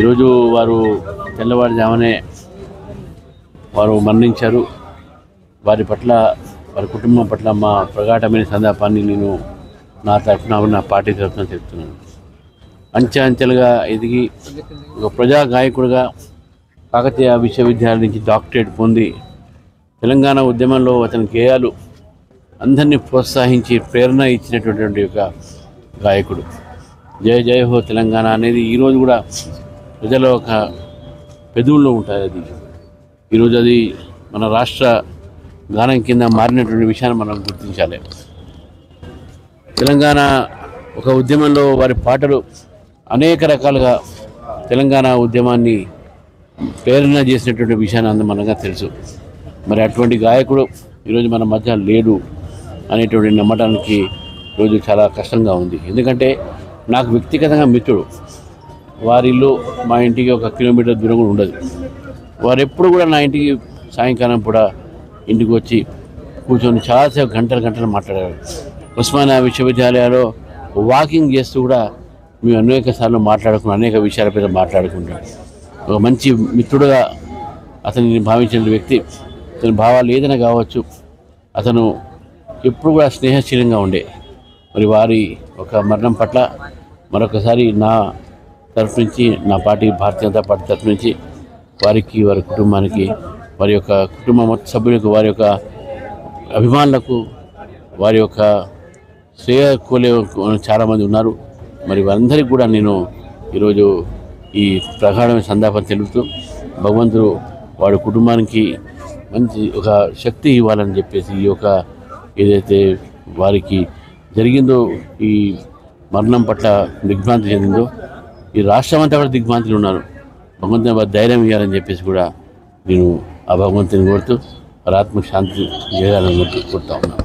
ఈరోజు వారు తెల్లవారుజామునే వారు మరణించారు. వారి పట్ల, వారి కుటుంబం పట్ల మా ప్రగాఢమైన సంతాపాన్ని నేను నా తరఫున, నా పార్టీ తరఫున చెప్తున్నాను. అంచెలుగా ఎదిగి ఒక ప్రజా గాయకుడిగా కాకతీయ విశ్వవిద్యాలయం నుంచి డాక్టరేట్ పొంది తెలంగాణ ఉద్యమంలో అతని గేయాలు అందరినీ ప్రోత్సహించి ప్రేరణ ఇచ్చినటువంటి ఒక గాయకుడు. జయ జయ హో తెలంగాణ అనేది ఈరోజు కూడా ప్రజల ఒక పెదవుల్లో ఉంటుంది. అది ఈరోజు అది మన రాష్ట్ర గానం కింద మారినటువంటి విషయాన్ని మనం గుర్తించాలి. తెలంగాణ ఒక ఉద్యమంలో వారి పాటలు అనేక రకాలుగా తెలంగాణ ఉద్యమాన్ని ప్రేరణ చేసినటువంటి విషయాన్ని మనగా తెలుసు. మరి అటువంటి గాయకుడు ఈరోజు మన మధ్య లేడు అనేటువంటి నమ్మటానికి ఈరోజు చాలా కష్టంగా ఉంది. ఎందుకంటే నాకు వ్యక్తిగతంగా మిత్రుడు. వారి ఇల్లు మా ఇంటికి 1 కిలోమీటర్ దూరం కూడా ఉండదు. వారు ఎప్పుడు కూడా నా ఇంటికి సాయంకాలం కూడా ఇంటికి వచ్చి కూర్చొని చాలాసేపు గంటలు మాట్లాడారు. ఉస్మానియా విశ్వవిద్యాలయంలో వాకింగ్ చేస్తూ కూడా మేము అనేక సార్లు మాట్లాడుకున్నాం, అనేక విషయాలపై మాట్లాడుకుంటాం. ఒక మంచి మిత్రుడుగా అతన్ని భావించిన వ్యక్తి. అతని భావాలు ఏదైనా కావచ్చు, అతను ఎప్పుడు కూడా స్నేహశీలంగా ఉండే. మరి వారి ఒక మరణం పట్ల మరొకసారి నా తరఫు నుంచి, నా పార్టీ భారతీయ జనతా పార్టీ తరఫు నుంచి వారికి, వారి కుటుంబానికి, వారి యొక్క కుటుంబ సభ్యులకు, వారి యొక్క అభిమానులకు, వారి యొక్క శ్రేయ కోలే చాలామంది ఉన్నారు. మరి వారందరికీ కూడా నేను ఈరోజు ఈ ప్రగాఢమైన సంతాపం తెలుపుతూ భగవంతుడు వాడి కుటుంబానికి మంచి ఒక శక్తి ఇవ్వాలని చెప్పేసి ఈ యొక్క ఏదైతే వారికి జరిగిందో, ఈ మరణం పట్ల దిగ్భ్రాంతి చెందిందో, ఈ రాష్ట్రం అంతా కూడా దిగ్భ్రాంతిలో ఉన్నారు. భగవంతుని వారి ధైర్యం ఇవ్వాలని చెప్పేసి కూడా నేను ఆ భగవంతుని కోరుతూ వారి ఆత్మకు శాంతి చేయాలని కోరుతా ఉన్నాను.